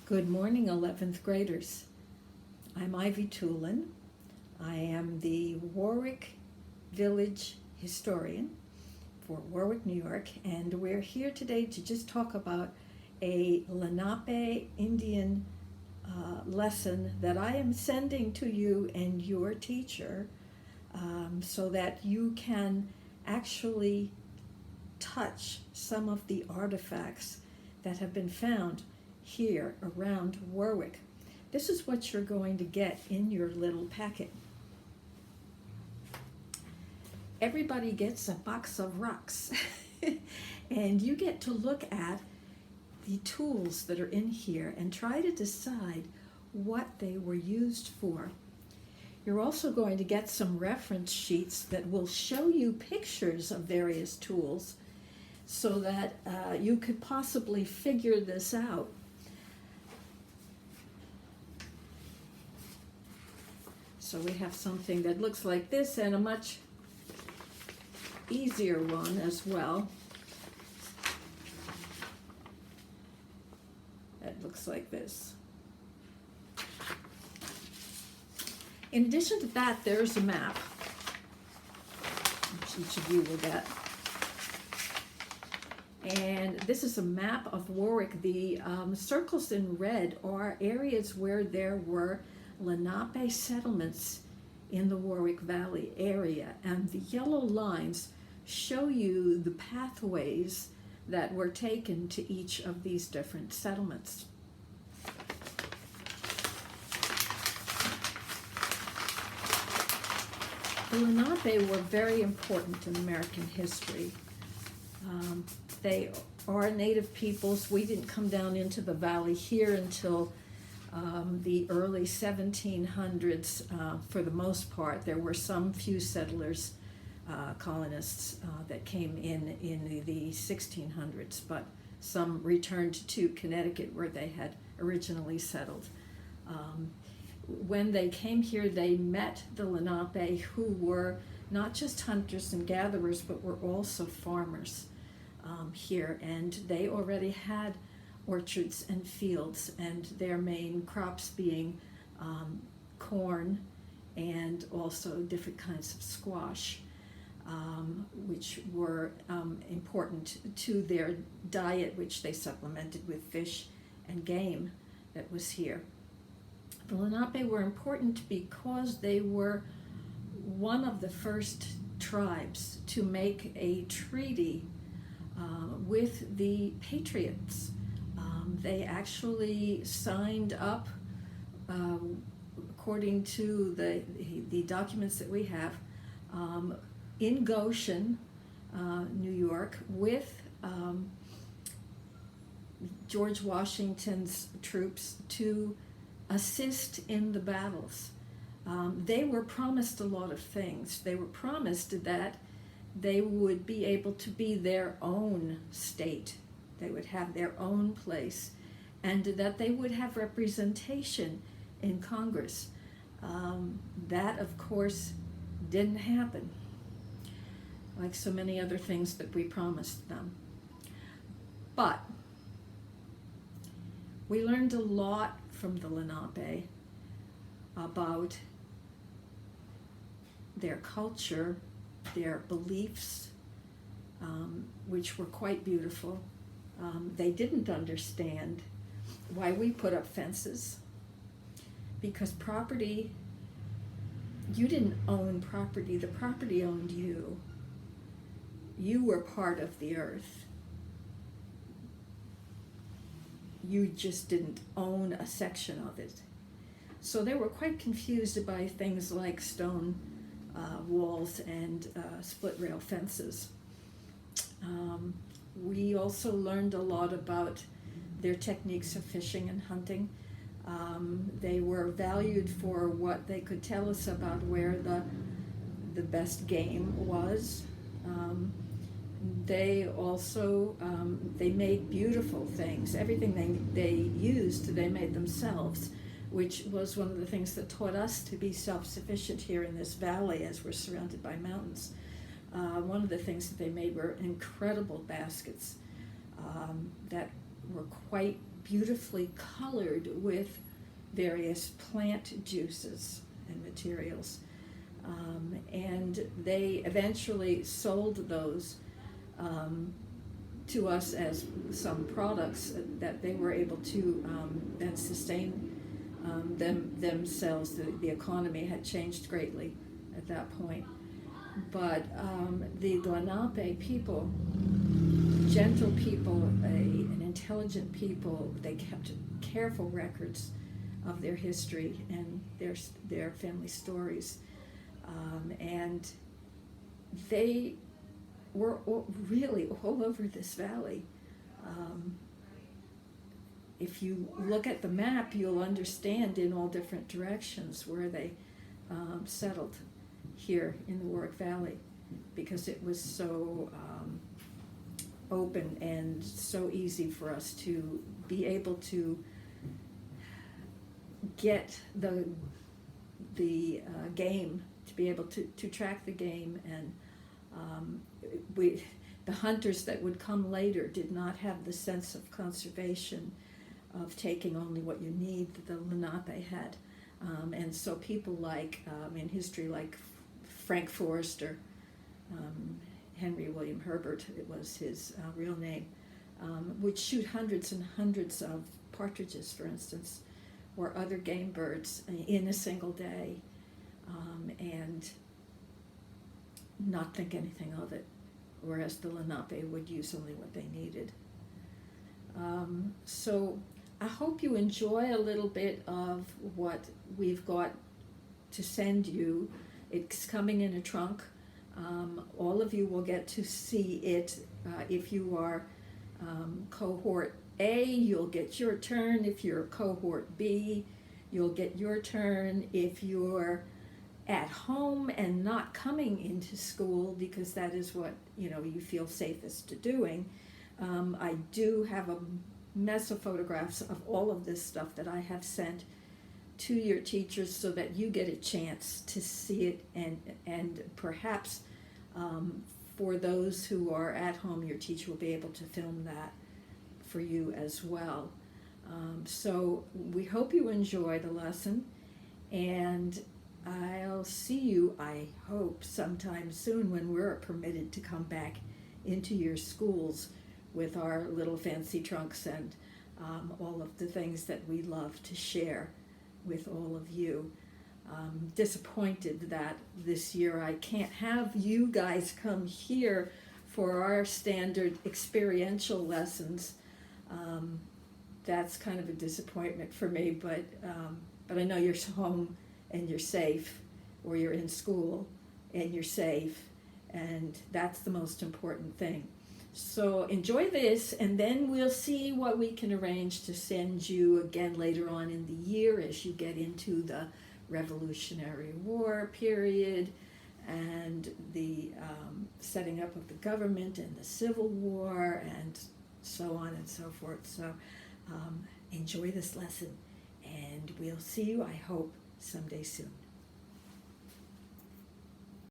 Good morning, 11th graders. I'm Ivy Tulin. I am the Warwick Village Historian for Warwick, New York, and we're here today to just talk about a Lenape Indian lesson that I am sending to you and your teacher so that you can actually touch some of the artifacts that have been found here around Warwick. This is what you're going to get in your little packet. Everybody gets a box of rocks and you get to look at the tools that are in here and try to decide what they were used for. You're also going to get some reference sheets that will show you pictures of various tools so that you could possibly figure this out. So we have something that looks like this and a much easier one as well. That looks like this. In addition to that, there's a map, which each of you will get. And this is a map of Warwick. The circles in red are areas where there were Lenape settlements in the Warwick Valley area, and the yellow lines show you the pathways that were taken to each of these different settlements. The Lenape were very important in American history. They are native peoples. We didn't come down into the valley here until the early 1700s. For the most part, there were some few settlers, colonists that came in the 1600s, but some returned to Connecticut where they had originally settled. When they came here, they met the Lenape, who were not just hunters and gatherers, but were also farmers here, and they already had orchards and fields, and their main crops being corn and also different kinds of squash, which were important to their diet, which they supplemented with fish and game that was here. The Lenape were important because they were one of the first tribes to make a treaty with the Patriots. They actually signed up, according to the documents that we have, in Goshen, New York, with George Washington's troops to assist in the battles. They were promised a lot of things. They were promised that they would be able to be their own state. They would have their own place, and that they would have representation in Congress. That, of course, didn't happen, like so many other things that we promised them. But we learned a lot from the Lenape about their culture, their beliefs, which were quite beautiful. They didn't understand why we put up fences, because property, you didn't own property, the property owned you. You were part of the earth. You just didn't own a section of it. So they were quite confused by things like stone walls and split rail fences. We also learned a lot about their techniques of fishing and hunting. They were valued for what they could tell us about where the best game was. They also, they made beautiful things. Everything they used, they made themselves, which was one of the things that taught us to be self-sufficient here in this valley as we're surrounded by mountains. One of the things that they made were incredible baskets that were quite beautifully colored with various plant juices and materials. And they eventually sold those to us as some products that they were able to then sustain themselves. The economy had changed greatly at that point. But the Lenape people, gentle people, an intelligent people, they kept careful records of their history and their family stories. And they were really all over this valley. If you look at the map, you'll understand in all different directions where they settled here in the Warwick Valley, because it was so open and so easy for us to be able to get the game, to be able to track the game. And the hunters that would come later did not have the sense of conservation, of taking only what you need, that the Lenape had. And so people like, in history, like Frank Forrester, Henry William Herbert, it was his real name, would shoot hundreds and hundreds of partridges, for instance, or other game birds in a single day, and not think anything of it, whereas the Lenape would use only what they needed. So I hope you enjoy a little bit of what we've got to send you. It's coming in a trunk. All of you will get to see it. If you are cohort A, you'll get your turn. If you're cohort B, you'll get your turn. If you're at home and not coming into school, because that is what you feel safest to doing, I do have a mess of photographs of all of this stuff that I have sent to your teachers, so that you get a chance to see it, and perhaps for those who are at home, your teacher will be able to film that for you as well. So we hope you enjoy the lesson, and I'll see you, I hope, sometime soon when we're permitted to come back into your schools with our little fancy trunks and all of the things that we love to share with all of you. Disappointed that this year I can't have you guys come here for our standard experiential lessons. That's kind of a disappointment for me, but I know you're home and you're safe, or you're in school and you're safe, and that's the most important thing. So enjoy this, and then we'll see what we can arrange to send you again later on in the year as you get into the Revolutionary War period and the setting up of the government and the Civil War and so on and so forth. So enjoy this lesson, and we'll see you, I hope, someday soon.